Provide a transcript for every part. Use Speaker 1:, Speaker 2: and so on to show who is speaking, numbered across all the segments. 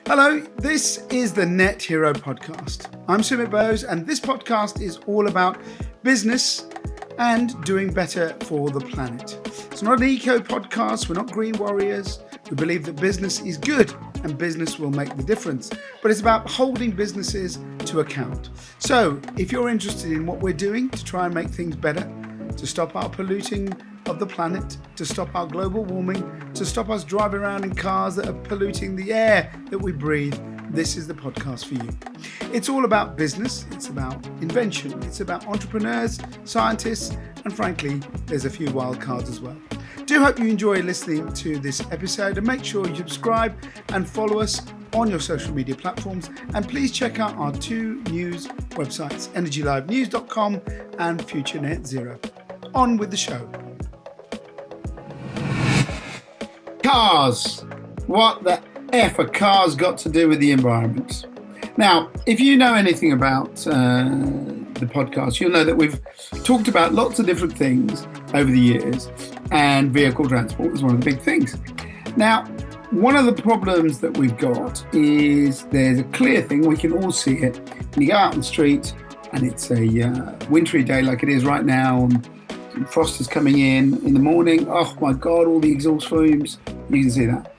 Speaker 1: Hello, this is the nethero podcast. I'm Sumit Bose, and this podcast is all about business and doing better for the planet. It's not an eco podcast, we're not green warriors. We believe that business is good and business will make the difference, but it's about holding businesses to account. So if you're interested in what we're doing to try and make things better, to stop our polluting of the planet, to stop our global warming, to stop us driving around in cars that are polluting the air that we breathe, this is the podcast for you. It's all about business, it's about invention, it's about entrepreneurs, scientists, and frankly, there's a few wild cards as well. Do hope you enjoy listening to this episode, and make sure you subscribe and follow us on your social media platforms, and please check out our two news websites, energylivenews.com and Future Net Zero. On with the show. Cars. What the F are cars got to do with the environment? Now, if you know anything about the podcast, you'll know that we've talked about lots of different things over the years, and vehicle transport is one of the big things. Now, one of the problems that we've got is there's a clear thing, we can all see it. When you go out on the street and it's a wintry day like it is right now, and frost is coming in the morning, oh my God, all the exhaust fumes, you can see that.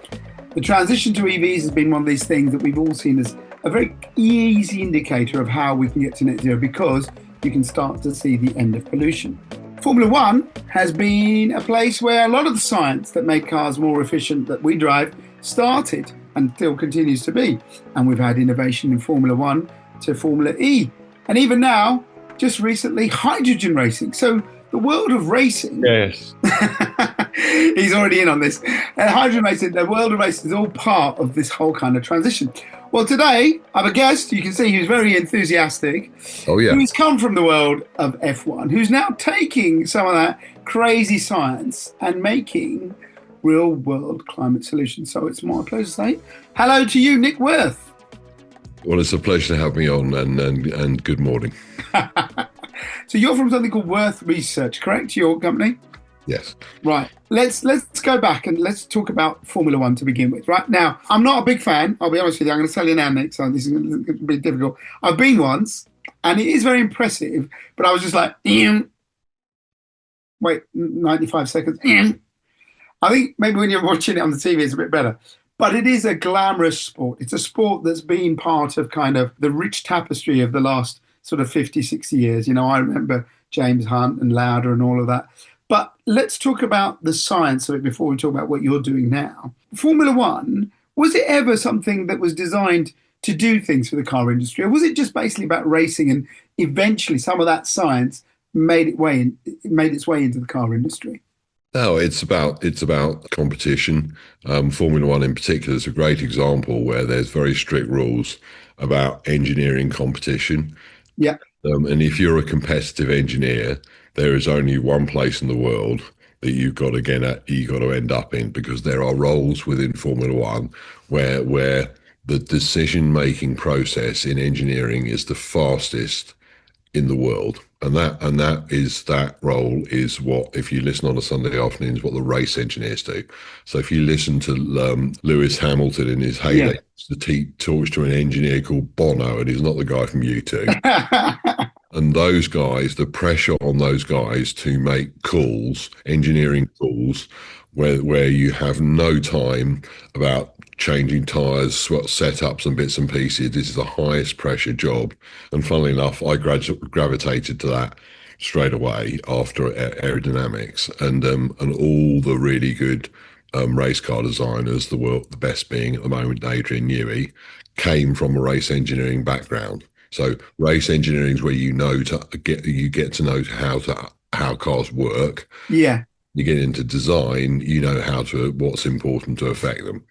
Speaker 1: The transition to EVs has been one of these things that we've all seen as a very easy indicator of how we can get to net zero, because you can start to see the end of pollution. Formula One has been a place where a lot of the science that made cars more efficient that we drive started and still continues to be. And we've had innovation in Formula One to Formula E. And even now, just recently, hydrogen racing. So the world of racing,
Speaker 2: yes,
Speaker 1: he's already in on this. Hydrogen racing, the world of racing is all part of this whole kind of transition. Well, today I have a guest. You can see who's very enthusiastic.
Speaker 2: Oh yeah,
Speaker 1: who's come from the world of F1, who's now taking some of that crazy science and making real world climate solutions. So it's my pleasure to say hello to you, Nick Worth.
Speaker 2: Well, it's a pleasure to have me on, and good morning.
Speaker 1: So you're from something called Worth Research, correct? Your company?
Speaker 2: Yes.
Speaker 1: Right. Let's go back and let's talk about Formula One to begin with. Right now, I'm not a big fan. I'll be honest with you. I'm going to tell you now, Nick. So this is going to be difficult. I've been once, and it is very impressive. But I was just like, wait, 95 seconds. I think maybe when you're watching it on the TV, it's a bit better. But it is a glamorous sport. It's a sport that's been part of kind of the rich tapestry of the last sort of 50, 60 years. You know, I remember James Hunt and Lauder and all of that. But let's talk about the science of it before we talk about what you're doing now. Formula One, was it ever something that was designed to do things for the car industry? Or was it just basically about racing, and eventually some of that science made its way into the car industry?
Speaker 2: No, it's about competition. Formula One in particular is a great example where there's very strict rules about engineering competition.
Speaker 1: Yeah.
Speaker 2: And if you're a competitive engineer, there is only one place in the world that you've got to end up in, because there are roles within Formula One where the decision-making process in engineering is the fastest in the world. And that role is what, if you listen on a Sunday afternoon, is what the race engineers do. So if you listen to Lewis Hamilton in his heyday, he talks to an engineer called Bono, and he's not the guy from U2. And those guys, the pressure on those guys to make calls, engineering calls, where you have no time about changing tyres, setups and bits and pieces. This is the highest pressure job. And funnily enough, I gravitated to that straight away after aerodynamics, and all the really good race car designers, the best being at the moment Adrian Newey, came from a race engineering background. So race engineering is where you get to know how cars work.
Speaker 1: Yeah.
Speaker 2: You get into design, you know what's important to affect them.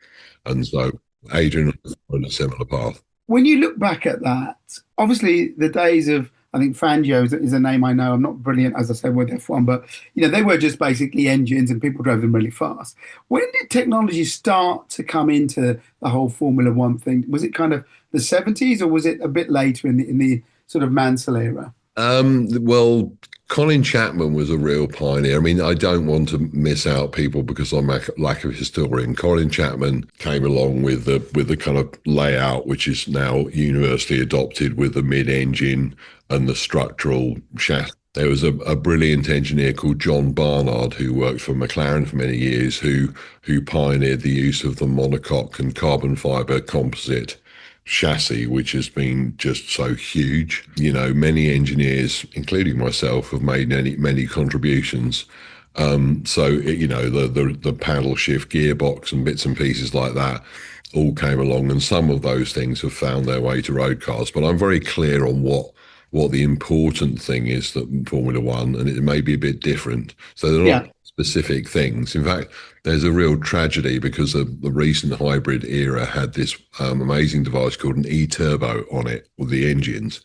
Speaker 2: And so Adrian was on a similar path.
Speaker 1: When you look back at that, obviously the days of, I think Fangio is a name I know. I'm not brilliant, as I said, with F1, but they were just basically engines and people drove them really fast. When did technology start to come into the whole Formula One thing? Was it kind of the 70s, or was it a bit later in the sort of Mansell era?
Speaker 2: Well, Colin Chapman was a real pioneer. I mean, I don't want to miss out people because I'm a lack of historian. Colin Chapman came along with the kind of layout which is now universally adopted with the mid-engine and the structural chassis. There was a brilliant engineer called John Barnard who worked for McLaren for many years, who pioneered the use of the monocoque and carbon fiber composite chassis, which has been just so huge. You know, many engineers, including myself, have made many contributions. You know, the paddle shift gearbox and bits and pieces like that all came along, and some of those things have found their way to road cars. But I'm very clear on what the important thing is that in Formula One, and it may be a bit different. So they're
Speaker 1: Yeah,
Speaker 2: not specific things. In fact, there's a real tragedy because the recent hybrid era had this amazing device called an e-turbo on it with the engines.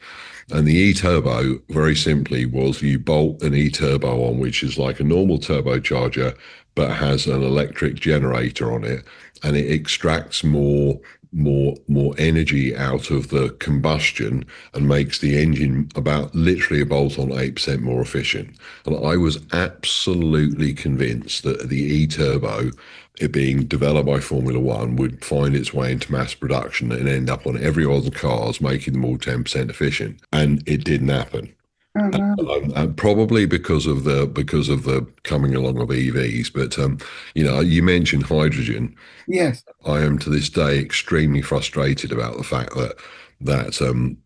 Speaker 2: And the e-turbo, very simply, was you bolt an e-turbo on, which is like a normal turbocharger, but has an electric generator on it, and it extracts more energy out of the combustion and makes the engine about literally a bolt on 8% more efficient. And I was absolutely convinced that the e-turbo, it being developed by Formula One, would find its way into mass production and end up on every other cars, making them all 10% efficient. And it didn't happen.
Speaker 1: oh no,
Speaker 2: Probably because of the coming along of EVs, but you know, you mentioned hydrogen.
Speaker 1: yes.
Speaker 2: I am to this day extremely frustrated about the fact that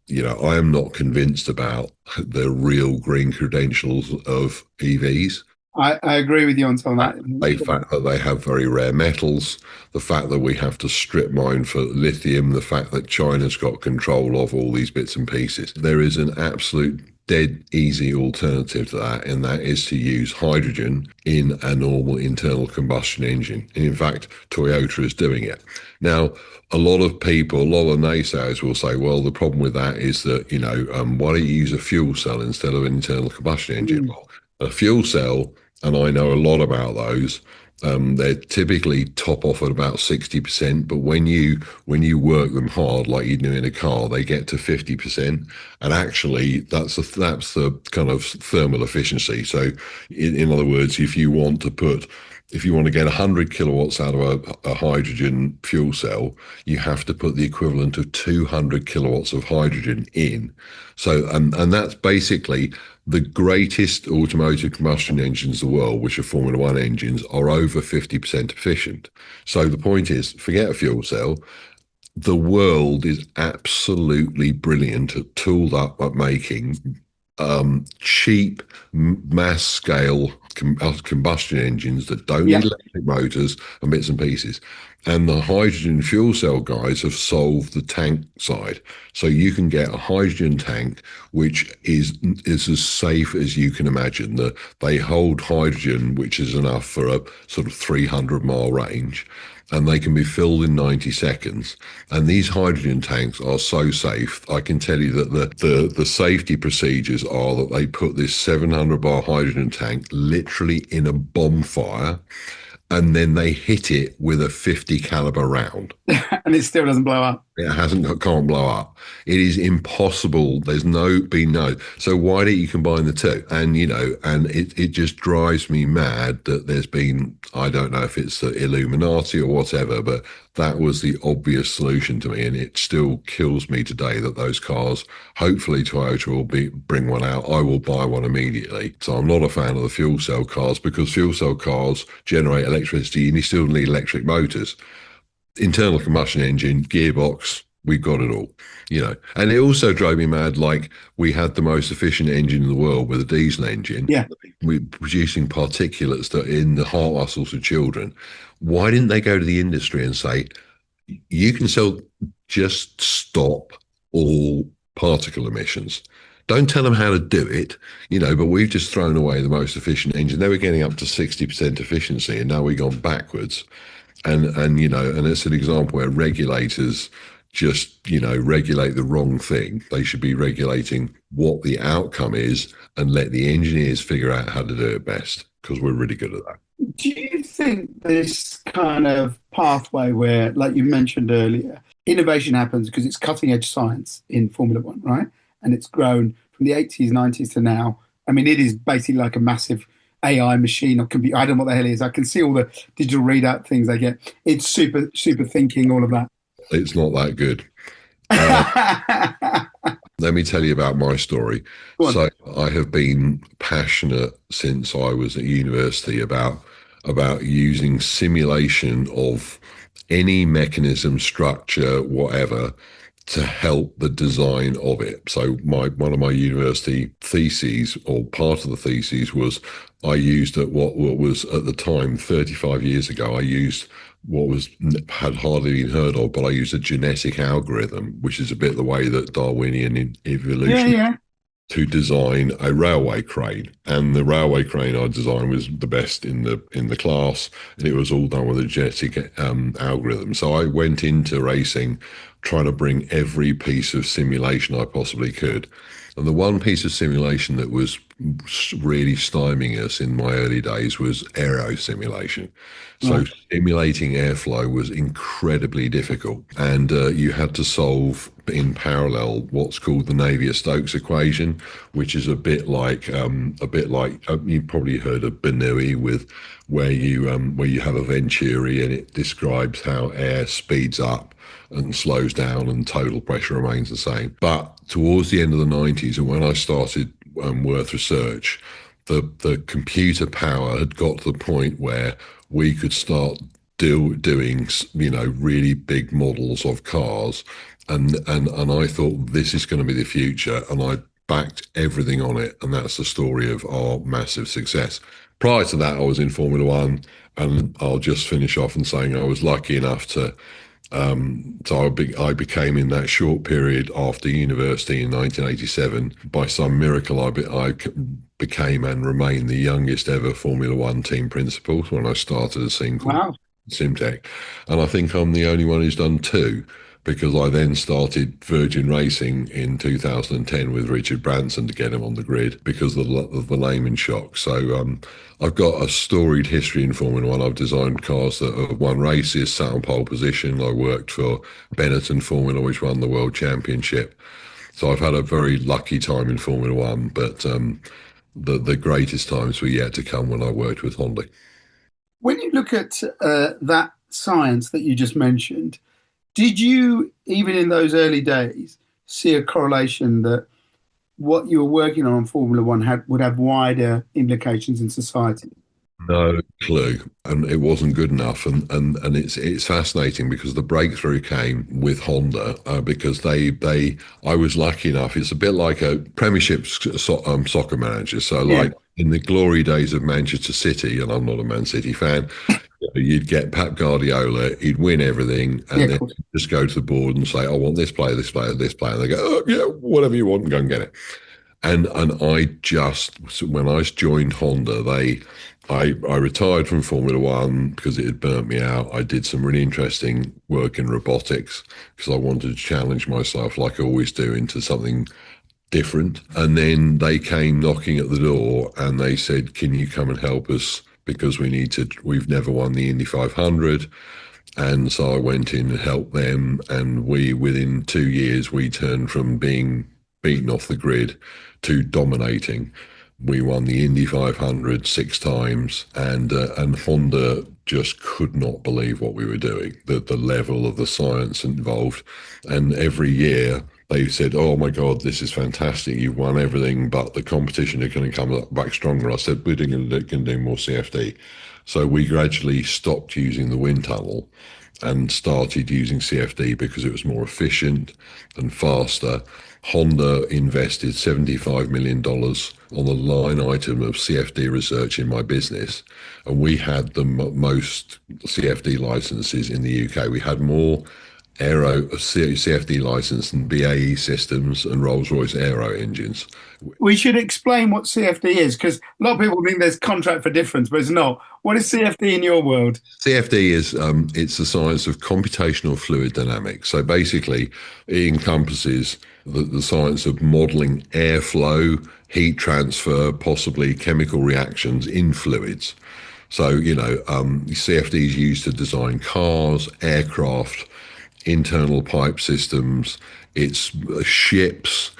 Speaker 2: you know, I am not convinced about the real green credentials of EVs.
Speaker 1: I agree with you on some of
Speaker 2: The
Speaker 1: that.
Speaker 2: fact that they have very rare metals, the fact that we have to strip mine for lithium, the fact that China's got control of all these bits and pieces. There is an absolute dead easy alternative to that, and that is to use hydrogen in a normal internal combustion engine. And in fact, Toyota is doing it. Now, a lot of people, a lot of naysayers will say, well, the problem with that is that, you know, why don't you use a fuel cell instead of an internal combustion engine?
Speaker 1: Mm.
Speaker 2: Well, a fuel cell, and I know a lot about those. They typically top off at about 60%, but when you work them hard, like you do in a car, they get to 50%. And actually, that's the kind of thermal efficiency. So, in other words, if you want to get 100 kilowatts out of a hydrogen fuel cell, you have to put the equivalent of 200 kilowatts of hydrogen in. So, and that's basically the greatest automotive combustion engines in the world, which are Formula One engines, are over 50% efficient. So the point is, forget a fuel cell. The world is absolutely brilliant at tooled up at making cheap mass scale combustion engines that don't
Speaker 1: Yeah,
Speaker 2: need electric motors and bits and pieces. And the hydrogen fuel cell guys have solved the tank side. So you can get a hydrogen tank which is as safe as you can imagine. They hold hydrogen, which is enough for a sort of 300-mile range, and they can be filled in 90 seconds. And these hydrogen tanks are so safe. I can tell you that the safety procedures are that they put this 700 bar hydrogen tank literally in a bonfire, and then they hit it with a 50 caliber round.
Speaker 1: and it still doesn't blow up.
Speaker 2: It can't blow up. It is impossible. There's no. So why don't you combine the two? And you know, and it just drives me mad that there's been, I don't know if it's the Illuminati or whatever, but that was the obvious solution to me, and it still kills me today that those cars. Hopefully, Toyota will bring one out. I will buy one immediately. So I'm not a fan of the fuel cell cars because fuel cell cars generate electricity, and you still need electric motors. Internal combustion engine, gearbox, we've got it all, you know. And it also drove me mad, like we had the most efficient engine in the world with a diesel engine.
Speaker 1: Yeah,
Speaker 2: We're producing particulates that are in the heart muscles of children. Why didn't they go to the industry and say, you can sell, just stop all particle emissions? Don't tell them how to do it, you know, but we've just thrown away the most efficient engine. They were getting up to 60% efficiency, and now we've gone backwards. And you know, and it's an example where regulators just, you know, regulate the wrong thing. They should be regulating what the outcome is and let the engineers figure out how to do it best, because we're really good at that.
Speaker 1: do you think this kind of pathway where, like you mentioned earlier, innovation happens because it's cutting edge science in Formula One, right? And it's grown from the 80s, 90s to now. I mean, it is basically like a massive AI machine or computer. I don't know what the hell it is. I can see all the digital readout things they get. It's super thinking, all of that.
Speaker 2: It's not that good. Uh, Let me tell you about my story.
Speaker 1: Go on.
Speaker 2: So I have been passionate since I was at university about using simulation of any mechanism, structure, whatever, to help the design of it. So my one of my university theses, or part of the thesis, was I used at what was at the time 35 years ago. I used what was had hardly been heard of, but I used a genetic algorithm, which is a bit the way that Darwinian
Speaker 1: Yeah,
Speaker 2: evolution,
Speaker 1: yeah.
Speaker 2: to design a railway crane. And the railway crane I designed was the best in the class, and it was all done with a genetic algorithm. So I went into racing trying to bring every piece of simulation I possibly could. And the one piece of simulation that was really stymieing us in my early days was aero simulation. So
Speaker 1: Right.
Speaker 2: simulating airflow was incredibly difficult, and you had to solve in parallel what's called the Navier-Stokes equation, which is a bit like you've probably heard of Bernoulli, with where you have a venturi and it describes how air speeds up and slows down and total pressure remains the same. But towards the end of the 90s, and when I started Worth Research, the computer power had got to the point where we could start doing really big models of cars, and I thought this is going to be the future, and I backed everything on it, and that's the story of our massive success. Prior to that, I was in Formula One, and I'll just finish off and saying I was lucky enough to I became, in that short period after university in 1987, by some miracle, became and remained the youngest ever Formula One team principal when I started a team called
Speaker 1: Wow.
Speaker 2: Simtech. And I think I'm the only one who's done two, because I then started Virgin Racing in 2010 with Richard Branson to get him on the grid because of the Lehman shock. So I've got a storied history in Formula One. I've designed cars that have won races, sat on pole position. I worked for Benetton Formula, which won the World Championship. So I've had a very lucky time in Formula One, but the greatest times were yet to come when I worked with Honda.
Speaker 1: When you look at that science that you just mentioned, did you, even in those early days, see a correlation that what you were working on Formula One would have wider implications in society?
Speaker 2: No clue, and it wasn't good enough. And it's fascinating because the breakthrough came with Honda, because they I was lucky enough. It's a bit like a Premiership soccer manager. So
Speaker 1: Yeah,
Speaker 2: like in the glory days of Manchester City, and I'm not a Man City fan, you'd get Pep Guardiola, he'd win everything,
Speaker 1: yeah,
Speaker 2: and
Speaker 1: of
Speaker 2: then
Speaker 1: course.
Speaker 2: just go to the board and say, "I want this player, this player, this player," and they go, "Oh yeah, whatever you want, and go and get it." And I just, so when I joined Honda, I retired from Formula One because it had burnt me out. I did some really interesting work in robotics because I wanted to challenge myself, like I always do, into something different. And then they came knocking at the door and they said, "Can you come and help us? Because we've never won the Indy 500." And so I went in and helped them, and within 2 years, we turned from being beaten off the grid to dominating. We won the Indy 500 6 times, and Honda just could not believe what we were doing, the level of the science involved. And every year they said, "Oh my God, this is fantastic! You've won everything, but the competition are going to come back stronger." I said, "We're going to do more CFD." So we gradually stopped using the wind tunnel and started using CFD because it was more efficient and faster. Honda invested $75 million dollars on the line item of CFD research in my business, and we had the most CFD licenses in the UK. We had more CFD license than BAE Systems and Rolls-Royce Aero engines.
Speaker 1: We should explain what CFD is because a lot of people think there's contract for difference, but it's not. What is CFD in your world?
Speaker 2: CFD is it's the science of computational fluid dynamics. So basically, it encompasses the science of modeling airflow, heat transfer, possibly chemical reactions in fluids. So CFD is used to design cars, aircraft, internal pipe systems. It's ships.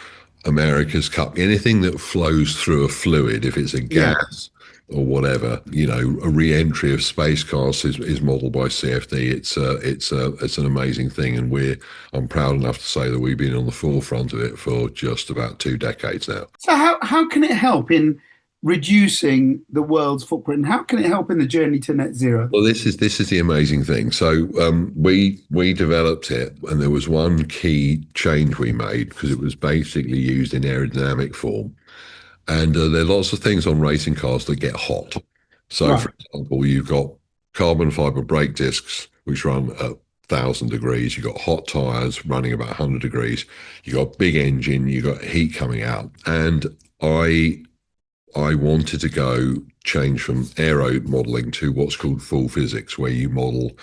Speaker 2: America's Cup, anything that flows through a fluid, if it's a
Speaker 1: Yeah.
Speaker 2: gas or whatever, a re-entry of space cars is modelled by CFD. It's an amazing thing, and I'm proud enough to say that we've been on the forefront of it for just about 2 decades now.
Speaker 1: So how can it help in reducing the world's footprint? How can it help in the journey to net zero?
Speaker 2: Well, this is the amazing thing. So we developed it, and there was one key change we made because it was basically used in aerodynamic form. And there are lots of things on racing cars that get hot. So,
Speaker 1: Right.
Speaker 2: for example, you've got carbon fiber brake discs, which run at 1,000 degrees. You've got hot tires running about 100 degrees. You've got big engine. You've got heat coming out. And I wanted to go change from aero modeling to what's called full physics, where you model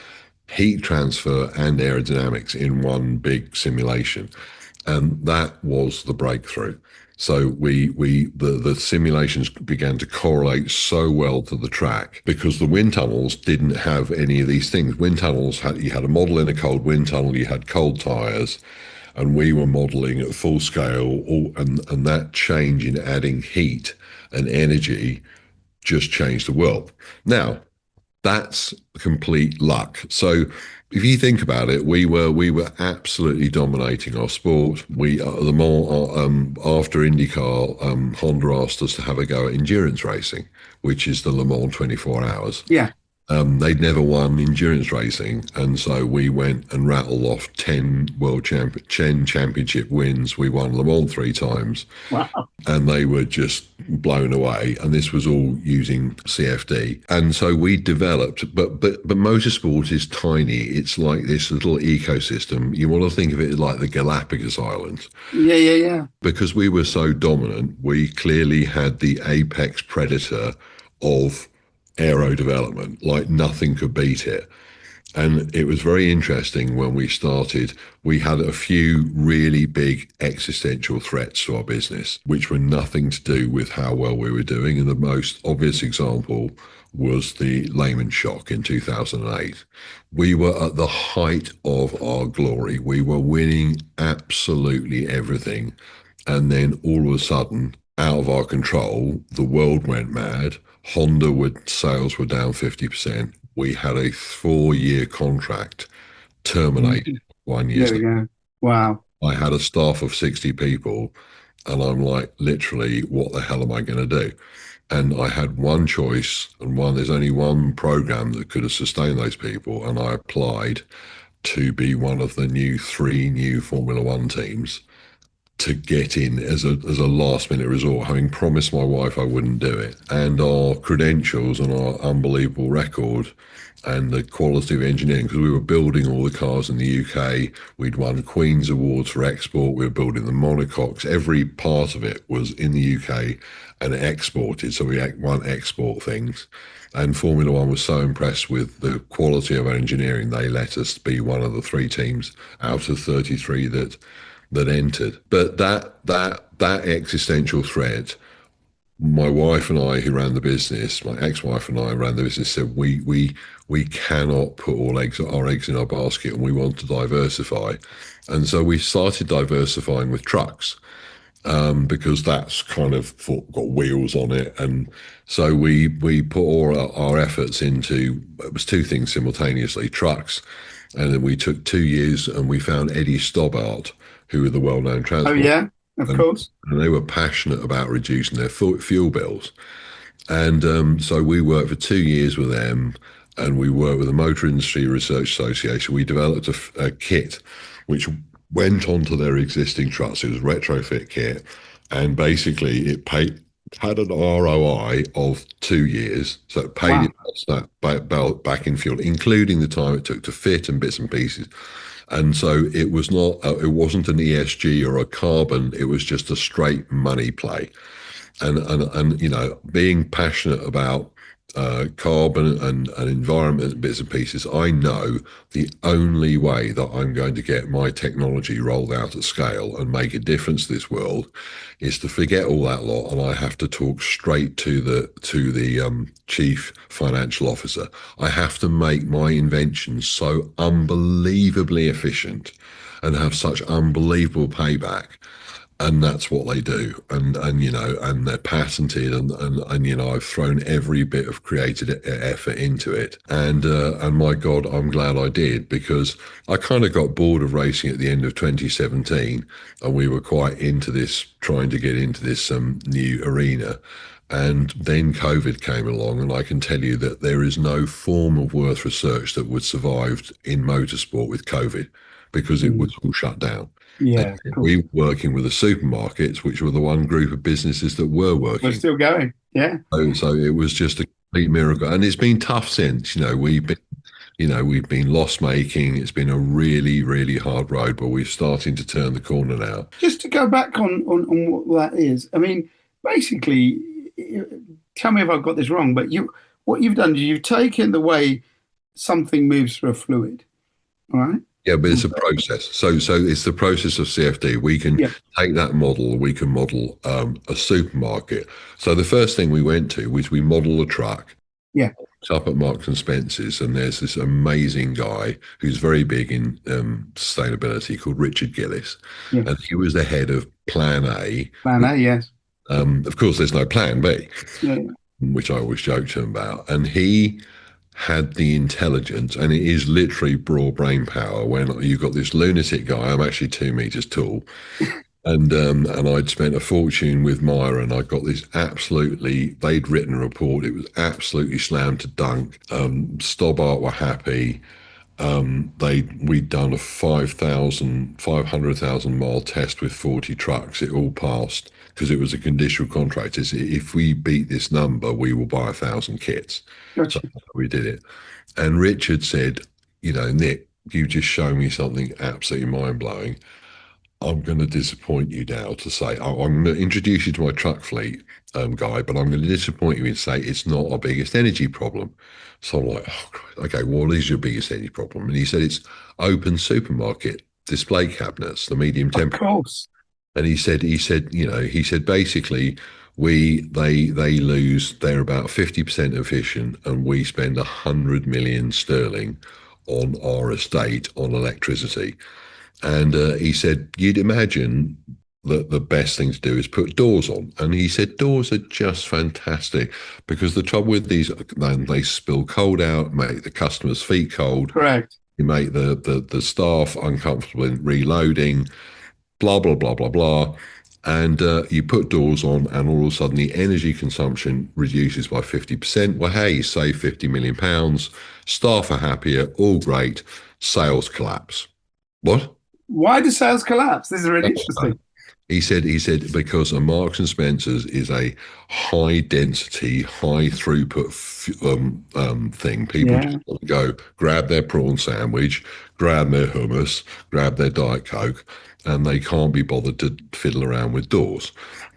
Speaker 2: heat transfer and aerodynamics in one big simulation. And that was the breakthrough. So the simulations began to correlate so well to the track because the wind tunnels didn't have any of these things. Wind tunnels you had a model in a cold wind tunnel, you had cold tires, and we were modeling at full scale, and that change in adding heat and energy just changed the world. Now, that's complete luck. So if you think about it, we were absolutely dominating our sport. We the more after IndyCar, Honda asked us to have a go at endurance racing, which is the Le Mans 24 hours.
Speaker 1: Yeah.
Speaker 2: They'd never won endurance racing, and so we went and rattled off 10 championship wins. We won Le Mans 3 times,
Speaker 1: Wow.
Speaker 2: and they were just blown away. And this was all using CFD. And so we developed, but motorsport is tiny. It's like this little ecosystem. You want to think of it like the Galapagos Islands.
Speaker 1: Yeah, yeah, yeah.
Speaker 2: Because we were so dominant, we clearly had the apex predator of aero development. Like nothing could beat it. And it was very interesting when we started. We had a few really big existential threats to our business, which were nothing to do with how well we were doing. And the most obvious example was the Lehman shock in 2008. We were at the height of our glory. We were winning absolutely everything. And then all of a sudden, out of our control, the world went mad. Honda sales were down 50%. We had a 4-year contract terminated 1 year.
Speaker 1: There we go. Wow.
Speaker 2: I had a staff of 60 people, and I'm like, literally, what the hell am I going to do? And I had one choice, and there's only one program that could have sustained those people, and I applied to be one of the three new Formula One teams to get in as a last minute resort, having promised my wife I wouldn't do it. And our credentials and our unbelievable record and the quality of engineering, because we were building all the cars in the UK. We'd won Queen's Awards for export. We were building the monocoques. Every part of it was in the UK and exported. So we won export things. And Formula One was so impressed with the quality of our engineering, they let us be one of the 3 teams out of 33 that entered. But that existential threat, my wife and I, who ran the business, my ex-wife and I ran the business, said we cannot put all our eggs in our basket, and we want to diversify. And so we started diversifying with trucks. Because that's kind of got wheels on it, and so we put all our efforts into, it was 2 things simultaneously: trucks, and then we took 2 years and we found Eddie Stobbart, who were the well-known
Speaker 1: Oh,
Speaker 2: transport,
Speaker 1: yeah, of
Speaker 2: and,
Speaker 1: course.
Speaker 2: and they were passionate about reducing their fuel bills. And so we worked for 2 years with them, and we worked with the Motor Industry Research Association. We developed a kit which went onto their existing trucks. It was a retrofit kit, and basically had an ROI of 2 years, so it paid
Speaker 1: Wow.
Speaker 2: it back in fuel, including the time it took to fit and bits and pieces. And so it was not, it wasn't an ESG or a carbon. It was just a straight money play. And being passionate about carbon and environment bits and pieces, I know the only way that I'm going to get my technology rolled out at scale and make a difference to this world is to forget all that lot, and I have to talk straight to the chief financial officer. I have to make my inventions so unbelievably efficient and have such unbelievable payback and that's what they do, and and they're patented, and I've thrown every bit of creative effort into it, and my God, I'm glad I did, because I kind of got bored of racing at the end of 2017, and we were quite into this, trying to get into this new arena. And then COVID came along, and I can tell you that there is no form of worth research that would survive in motorsport with COVID, because it was
Speaker 1: Mm.
Speaker 2: all shut down. And
Speaker 1: Yeah, of
Speaker 2: we
Speaker 1: course.
Speaker 2: were working with the supermarkets, which were the one group of businesses that were
Speaker 1: We're
Speaker 2: working.
Speaker 1: still going. Yeah.
Speaker 2: So it was just a complete miracle, and it's been tough since. We've been loss making. It's been a really, really hard road, but we're starting to turn the corner now.
Speaker 1: Just to go back on what that is, I mean, basically, tell me if I've got this wrong, but what you've done is you've taken the way something moves through a fluid, all right?
Speaker 2: Yeah, but it's a process. So it's the process of CFD. We can
Speaker 1: Yeah,
Speaker 2: take that model. We can model a supermarket. So the first thing we went to was we model a truck.
Speaker 1: yeah,
Speaker 2: It's up at Marks and Spencer's, and there's this amazing guy who's very big in sustainability, called Richard Gillis,
Speaker 1: yeah.
Speaker 2: and he was the head of Plan A.
Speaker 1: Plan A, yes.
Speaker 2: Of course, there's no Plan B,
Speaker 1: Yeah, yeah.
Speaker 2: which I always joke to him about, and he had the intelligence, and it is literally broad brain power. When you've got this lunatic guy, I'm actually 2 meters tall, and I'd spent a fortune with Maya, and I got this absolutely. They'd written a report. It was absolutely slammed to dunk. Stobart were happy. We'd done a 500,000 mile test with 40 trucks. It all passed because it was a conditional contract. If we beat this number, we will buy 1,000 kits. So
Speaker 1: Gotcha.
Speaker 2: we did it. And Richard said, Nick, you just show me something absolutely mind blowing. I'm going to disappoint you now to say, I'm going to introduce you to my truck fleet guy, but I'm going to disappoint you and say it's not our biggest energy problem. So I'm like, oh, Christ, okay, what is your biggest energy problem? And he said it's open supermarket display cabinets, the medium
Speaker 1: Of
Speaker 2: temperature.
Speaker 1: course.
Speaker 2: And he said basically they lose, they're about 50% efficient, and we spend 100 million sterling on our estate on electricity. And he said, you'd imagine that the best thing to do is put doors on. And he said, doors are just fantastic, because the trouble with these, then they spill cold out, make the customer's feet cold,
Speaker 1: Correct.
Speaker 2: you make the staff uncomfortable in reloading, blah, blah, blah, blah, blah. And you put doors on, and all of a sudden the energy consumption reduces by 50%. Well, hey, you save 50 million pounds, staff are happier, all great, sales collapse. What?
Speaker 1: Why do sales collapse? This is really interesting.
Speaker 2: He said because a Marks and Spencers is a high density, high throughput thing. People just
Speaker 1: Yeah.
Speaker 2: want to go grab their prawn sandwich, grab their hummus, grab their Diet Coke, and they can't be bothered to fiddle around with doors.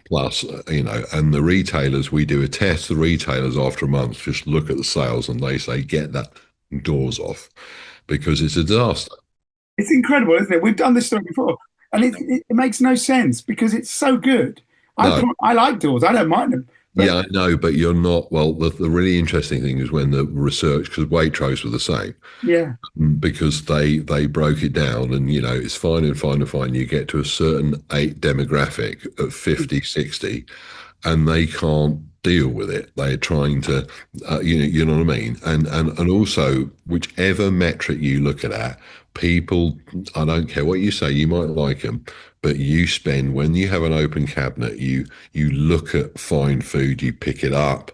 Speaker 2: Plus, and the retailers, we do a test. The retailers, after a month, just look at the sales and they say, get that doors off, because it's a disaster.
Speaker 1: It's incredible, isn't it? We've done this story before, and it makes no sense because it's so good.
Speaker 2: No,
Speaker 1: I like doors. I don't mind them, but
Speaker 2: yeah, I know, but you're not. Well, the really interesting thing is when the research, because Waitrose were the same,
Speaker 1: yeah,
Speaker 2: because they broke it down, and it's fine and fine and fine. You get to a certain age demographic of 50, 60, and they can't deal with it. They're trying to, you know what I mean? And also, whichever metric you look at, people, I don't care what you say, you might like them, but you spend, when you have an open cabinet, you look at fine food, you pick it up.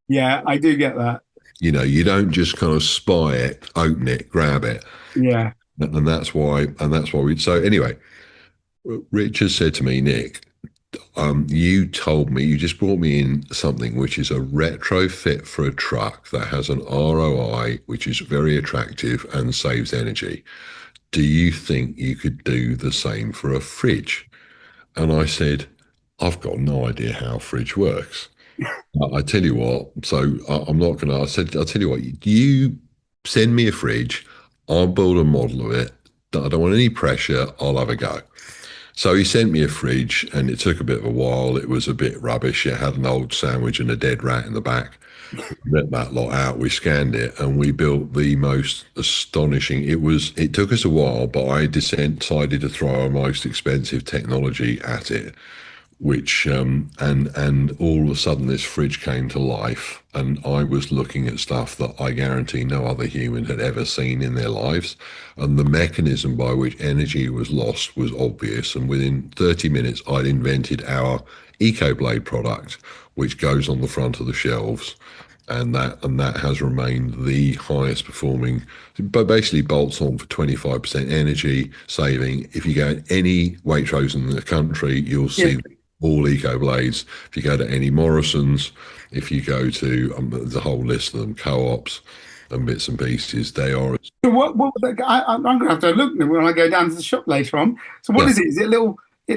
Speaker 1: yeah, I do get that.
Speaker 2: You don't just kind of spy it, open it, grab it.
Speaker 1: Yeah,
Speaker 2: And that's why we. So anyway, Richard said to me, Nick, you told me, you just brought me in something which is a retrofit for a truck that has an ROI, which is very attractive and saves energy. Do you think you could do the same for a fridge? And I said, I've got no idea how a fridge works. I tell you what, so I'm not going to, I'll tell you what, you send me a fridge, I'll build a model of it. I don't want any pressure, I'll have a go. So he sent me a fridge, and it took a bit of a while. It was a bit rubbish. It had an old sandwich and a dead rat in the back. Let that lot out. We scanned it and we built the most astonishing. It took us a while, but I decided to throw our most expensive technology at it, which and all of a sudden this fridge came to life, and I was looking at stuff that I guarantee no other human had ever seen in their lives, and the mechanism by which energy was lost was obvious, and within 30 minutes I'd invented our EcoBlade product, which goes on the front of the shelves, and that has remained the highest performing, but basically bolts on for 25% energy saving. If you go in any Waitrose in the country, you'll
Speaker 1: Yeah.
Speaker 2: see all eco blades. If you go to any Morrison's, if you go to the whole list of them, co-ops and bits and pieces, they are.
Speaker 1: So I'm going to have to look when I go down to the shop later on. So what
Speaker 2: Yeah.
Speaker 1: is it? Is it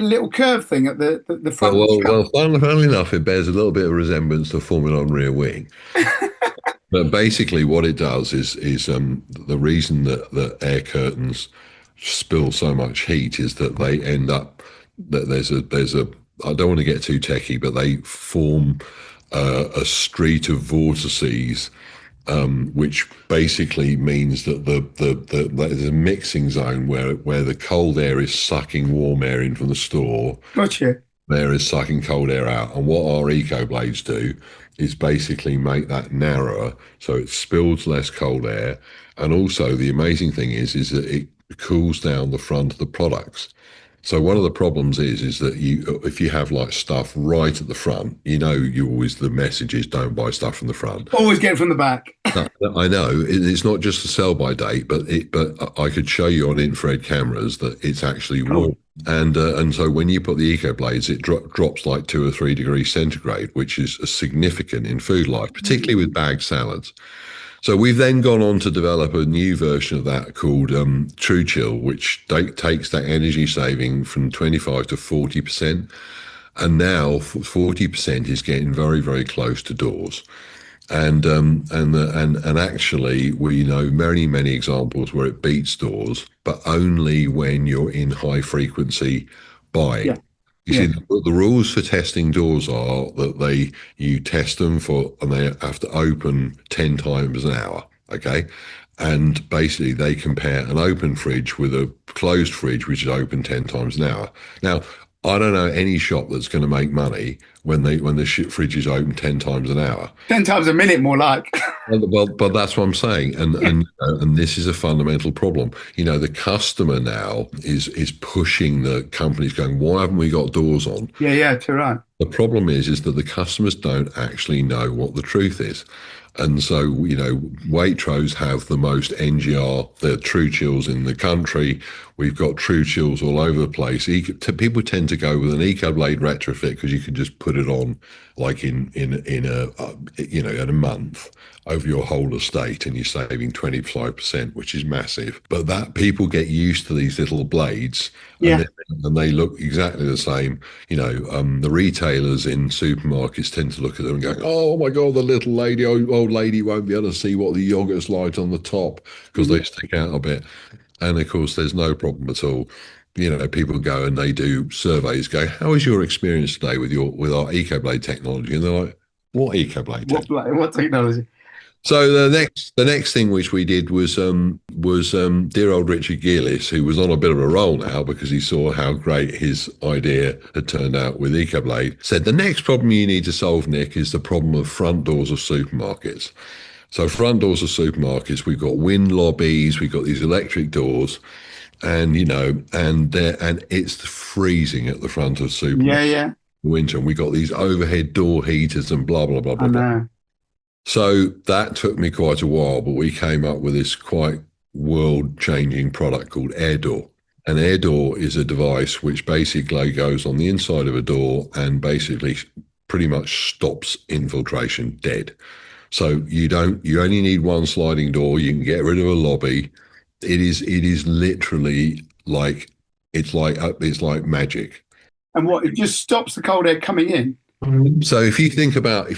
Speaker 1: a little curve thing at the
Speaker 2: Well,
Speaker 1: front of the
Speaker 2: well,
Speaker 1: shelf?
Speaker 2: well. Funnily enough, it bears a little bit of resemblance to Formula One rear wing. But basically, what it does is the reason that air curtains spill so much heat is that they end up that there's a I don't want to get too techie, but they form a street of vortices, which basically means that there's a mixing zone where the cold air is sucking warm air in from the store,
Speaker 1: Gotcha.
Speaker 2: there is sucking cold air out. And what our eco blades do is basically make that narrower so it spills less cold air. And also the amazing thing is that it cools down the front of the products. So one of the problems is that if you have like stuff right at the front, you always the message is don't buy stuff from the front.
Speaker 1: Always get it from the back.
Speaker 2: I know it's not just a sell by date, but I could show you on infrared cameras that it's actually
Speaker 1: Cool.
Speaker 2: warm. And so when you put the eco blades, it drops like 2 or 3 degrees centigrade, which is significant in food life, particularly with bagged salads. So we've then gone on to develop a new version of that called True Chill, which takes that energy saving from 25 to 40%, and now 40% is getting very, very close to doors. And actually, we know many examples where it beats doors, but only when you're in high frequency
Speaker 1: Yeah.
Speaker 2: buying. You see,
Speaker 1: Yeah.
Speaker 2: the rules for testing doors are that you test them and they have to open 10 times an hour. Okay. And basically, they compare an open fridge with a closed fridge, which is open 10 times an hour. Now, I don't know any shop that's going to make money when the fridge is open 10 times an hour.
Speaker 1: 10 times a minute, more like.
Speaker 2: Well, but that's what I'm saying, and this is a fundamental problem. The customer now is pushing the companies, going, "Why haven't we got doors on?"
Speaker 1: Yeah. Yeah. Too right.
Speaker 2: The problem is that the customers don't actually know what the truth is. And so, Waitrose have the most NGR, the True Chills in the country. We've got True Chills all over the place. People tend to go with an EcoBlade retrofit because you can just put it on like in a month over your whole estate, and you're saving 25%, which is massive. But that people get used to these little blades, and
Speaker 1: Yeah.
Speaker 2: and they look exactly the same. The retailers in supermarkets tend to look at them and go, "Oh my God, the little lady, old lady won't be able to see what the yogurt's like on the top because they
Speaker 1: Mhm.
Speaker 2: stick out a bit." And of course, there's no problem at all. People go and they do surveys, go, "How was your experience today with our EcoBlade technology?" And they're like, "What EcoBlade technology?"
Speaker 1: What technology?
Speaker 2: So the next thing which we did was dear old Richard Gearlis, who was on a bit of a roll now because he saw how great his idea had turned out with EcoBlade, said the next problem you need to solve, Nick, is the problem of front doors of supermarkets. So front doors of supermarkets, we've got wind lobbies, we've got these electric doors, and it's freezing at the front of
Speaker 1: Yeah.
Speaker 2: supermarkets
Speaker 1: Yeah.
Speaker 2: in winter, and we got these overhead door heaters and blah blah blah
Speaker 1: I
Speaker 2: blah blah.
Speaker 1: know.
Speaker 2: So that took me quite a while, but we came up with this quite world-changing product called Air Door. An air door is a device which basically goes on the inside of a door and basically pretty much stops infiltration dead. So you only need one sliding door. You can get rid of a lobby. It is literally like it's like magic.
Speaker 1: And what? It just stops the cold air coming in.
Speaker 2: So if you think about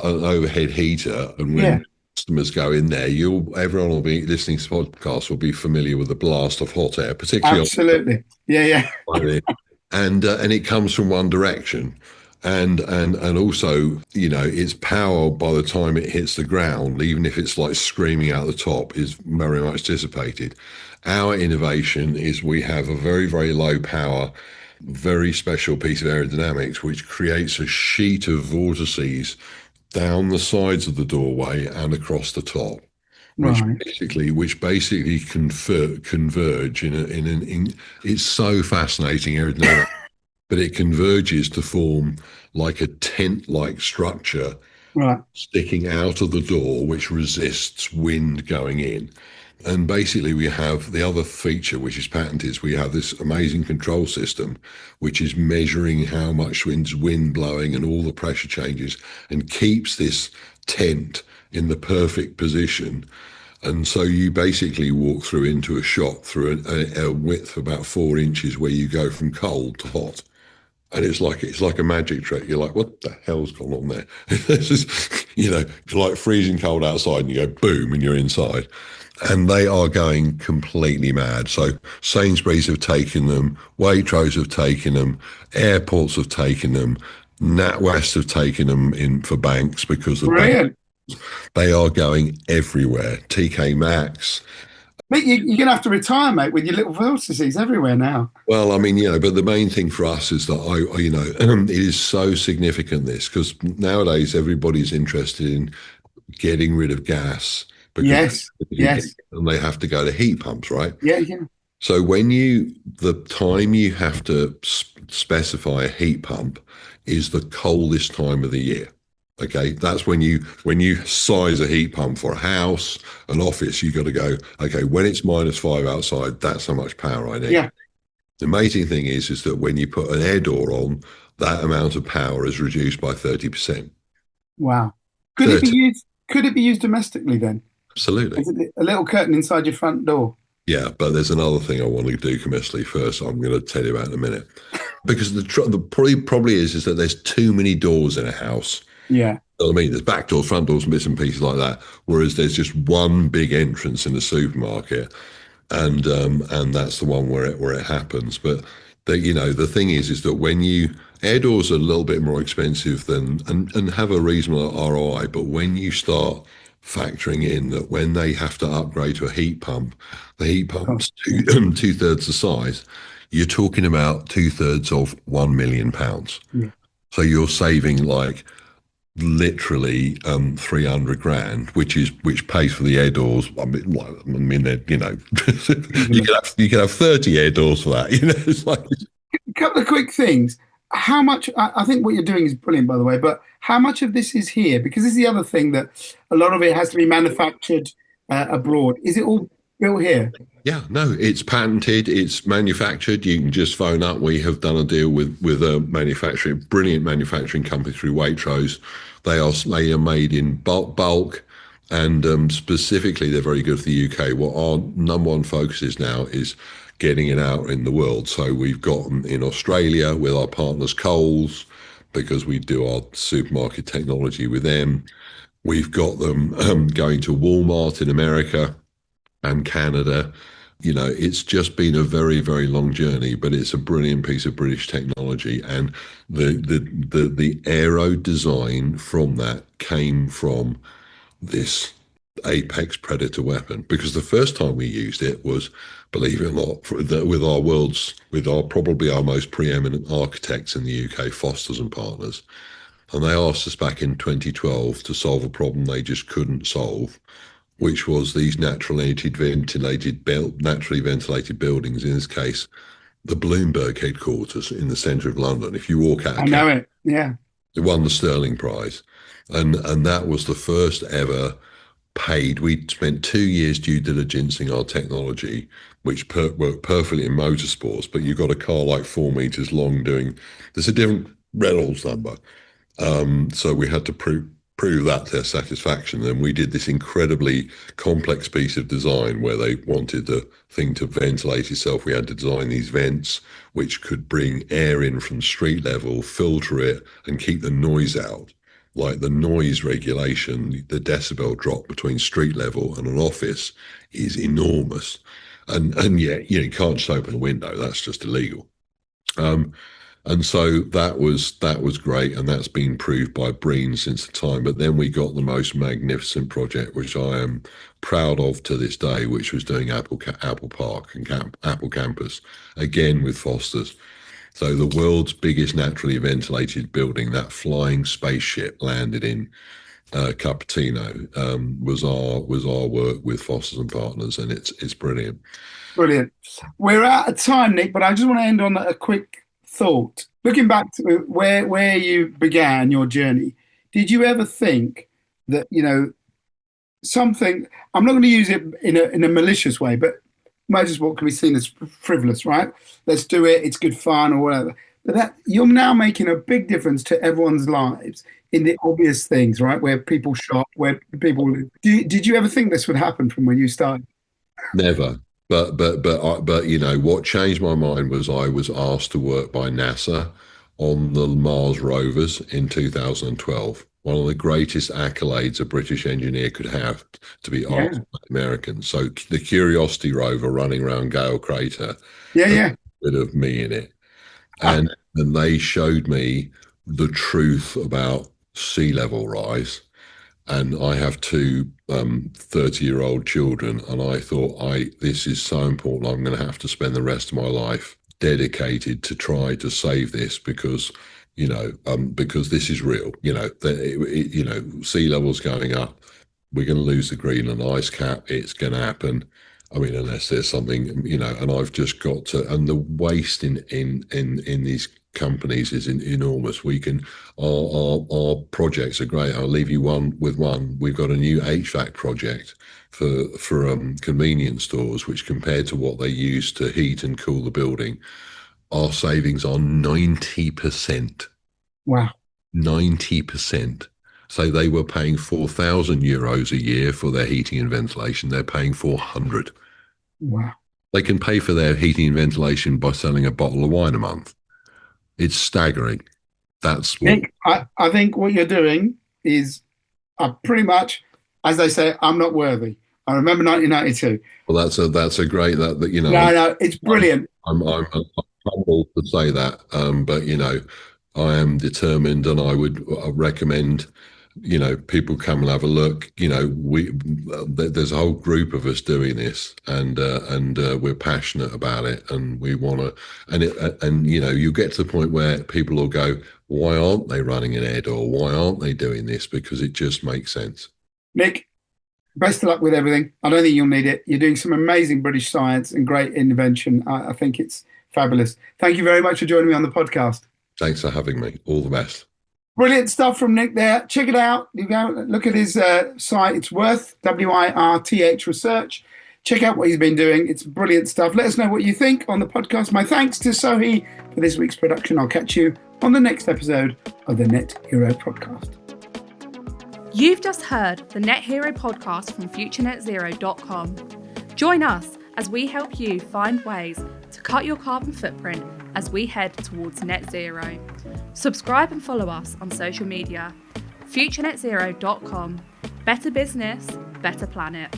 Speaker 2: an overhead heater, and
Speaker 1: Yeah.
Speaker 2: when customers go in there, everyone will be listening to podcasts will be familiar with the blast of hot air, particularly
Speaker 1: Absolutely. Yeah. Yeah.
Speaker 2: on and it comes from one direction. And also, its power by the time it hits the ground, even if it's like screaming out the top, is very much dissipated. Our innovation is we have a very, very low power, very special piece of aerodynamics which creates a sheet of vortices down the sides of the doorway and across the top, which
Speaker 1: Right.
Speaker 2: basically converge it's so fascinating aerodynamics, but it converges to form like a tent-like structure
Speaker 1: Right.
Speaker 2: sticking out of the door, which resists wind going in. And basically, we have the other feature, which is patented, is we have this amazing control system, which is measuring how much wind blowing and all the pressure changes, and keeps this tent in the perfect position. And so you basically walk through into a shop through a width of about 4 inches, where you go from cold to hot. And it's like a magic trick. You're like, what the hell's gone on there? This is, like freezing cold outside, and you go boom, and you're inside. And they are going completely mad. So Sainsbury's have taken them, Waitrose have taken them, airports have taken them, NatWest have taken them in for banks, because the bank
Speaker 1: Brilliant.
Speaker 2: they are going everywhere. TK Maxx.
Speaker 1: Mate, you're going to have to retire, mate, with your little vortices everywhere now.
Speaker 2: Well, I mean, but the main thing for us is that it is so significant, this, because nowadays everybody's interested in getting rid of gas because
Speaker 1: Yes. Yes.
Speaker 2: and they have to go to heat pumps, right?
Speaker 1: Yeah. Yeah.
Speaker 2: So the time you have to specify a heat pump is the coldest time of the year. Okay, that's when you size a heat pump for a house, an office. You got to go. Okay, when it's -5 outside, that's how much power I need.
Speaker 1: Yeah.
Speaker 2: The amazing thing is that when you put an air door on, that amount of power is reduced by 30%.
Speaker 1: Wow. Could it be
Speaker 2: 30,
Speaker 1: used? Could it be used domestically then?
Speaker 2: absolutely.
Speaker 1: Is it a little curtain inside your front door?
Speaker 2: Yeah, but there's another thing I want to do commercially first. I'm going to tell you about in a minute, because the probably is that there's too many doors in a house.
Speaker 1: Yeah.
Speaker 2: You know what I mean? There's back doors, front doors, and bits and pieces like that. Whereas there's just one big entrance in the supermarket, and that's the one where it happens. But the thing is that when you air doors are a little bit more expensive than and have a reasonable ROI, but when you start factoring in that when they have to upgrade to a heat pump, the heat pump's
Speaker 1: Cost. Yeah.
Speaker 2: two-thirds the size, you're talking about two-thirds of £1 million.
Speaker 1: Yeah.
Speaker 2: So you're saving like literally 300 grand, which pays for the air doors. They're,
Speaker 1: Easily.
Speaker 2: you could have 30 air doors for that. It's like,
Speaker 1: A couple of quick things. How much? I think what you're doing is brilliant, by the way. But how much of this is here? Because this is the other thing, that a lot of it has to be manufactured abroad. Is it all built here?
Speaker 2: yeah, no, it's patented, it's manufactured. You can just phone up. We have done a deal with a brilliant manufacturing company through Waitrose. They are made in bulk, and specifically they're very good for the UK. What our number one focus is now is getting it out in the world. So we've got them in Australia with our partners Coles, because we do our supermarket technology with them. We've got them going to Walmart in America and Canada. It's just been a very, very long journey, but it's a brilliant piece of British technology. And the aero design from that came from this apex predator weapon, because the first time we used it was, believe it or not, with our probably our most preeminent architects in the UK, Fosters and Partners. And they asked us back in 2012 to solve a problem they just couldn't solve, which was these naturally ventilated buildings. In this case, the Bloomberg headquarters in the centre of London. If you walk out
Speaker 1: I
Speaker 2: of
Speaker 1: know it. Yeah.
Speaker 2: it won the Sterling Prize, and that was the first ever paid. We spent 2 years due diligencing our technology, which worked perfectly in motorsports. But you've got a car like 4 meters long doing. There's a different Reynolds number, so we had to prove that to their satisfaction. And we did this incredibly complex piece of design where they wanted the thing to ventilate itself. We had to design these vents which could bring air in from street level, filter it, and keep the noise out. Like the noise regulation, the decibel drop between street level and an office is enormous. And yet, you can't just open a window. That's just illegal. Um, And so that was great, and that's been proved by Breen since the time. But then we got the most magnificent project, which I am proud of to this day, which was doing Apple Park and Apple Campus, again with Foster's. So the world's biggest naturally ventilated building, that flying spaceship landed in Cupertino, was our work with Foster's and Partners, and it's brilliant.
Speaker 1: Brilliant. We're out of time, Nick, but I just want to end on a quick thought. Looking back to where you began your journey, did you ever think that, something, I'm not going to use it in a malicious way, but motorsport can be seen as frivolous, right? Let's do it, it's good fun or whatever. But that you're now making a big difference to everyone's lives in the obvious things, right? Where people shop, where people live. Did you ever think this would happen from when you started?
Speaker 2: Never. But what changed my mind was I was asked to work by NASA on the Mars rovers in 2012. One of the greatest accolades a British engineer could have, to be
Speaker 1: Yeah,
Speaker 2: asked by Americans. So the Curiosity rover running around Gale Crater
Speaker 1: yeah,
Speaker 2: has
Speaker 1: yeah.
Speaker 2: a bit of me in it.
Speaker 1: Ah,
Speaker 2: And they showed me the truth about sea level rise. And I have two 30-year-old children, and I thought, this is so important. I'm going to have to spend the rest of my life dedicated to try to save this because, because this is real. Sea levels going up. We're going to lose the Greenland ice cap. It's going to happen. I mean, unless there's something, and I've just got to, and the waste in these companies is enormous. Our projects are great. I'll leave you with one. We've got a new HVAC project for convenience stores, which compared to what they use to heat and cool the building, our savings are 90%.
Speaker 1: wow,
Speaker 2: 90%. So they were paying €4,000 a year for their heating and ventilation. They're paying 400.
Speaker 1: wow.
Speaker 2: They can pay for their heating and ventilation by selling a bottle of wine a month. It's staggering. That's what.
Speaker 1: Nick, I think what you're doing is pretty much, as they say, I'm not worthy. I remember 1992.
Speaker 2: Well, that's a great that
Speaker 1: No, no, it's
Speaker 2: I'm
Speaker 1: brilliant.
Speaker 2: I'm humbled to say that, but I am determined, and I would recommend people come and have a look. There's a whole group of us doing this, and we're passionate about it, and we want to, and you get to the point where people will go, why aren't they running an ed, or why aren't they doing this? Because it just makes sense.
Speaker 1: Nick, best of luck with everything. I don't think you'll need it. You're doing some amazing British science and great intervention. I think it's fabulous. Thank you very much for joining me on the podcast.
Speaker 2: Thanks for having me. All the best.
Speaker 1: Brilliant stuff from Nick there. Check it out. You go look at his site. It's Worth, WIRTH Research. Check out what he's been doing. It's brilliant stuff. Let us know what you think on the podcast. My thanks to Sohi for this week's production. I'll catch you on the next episode of the Net Hero podcast.
Speaker 3: You've just heard the Net Hero podcast from FutureNetZero.com. Join us as we help you find ways to cut your carbon footprint as we head towards net zero. Subscribe and follow us on social media. FutureNetZero.com. Better business, better planet.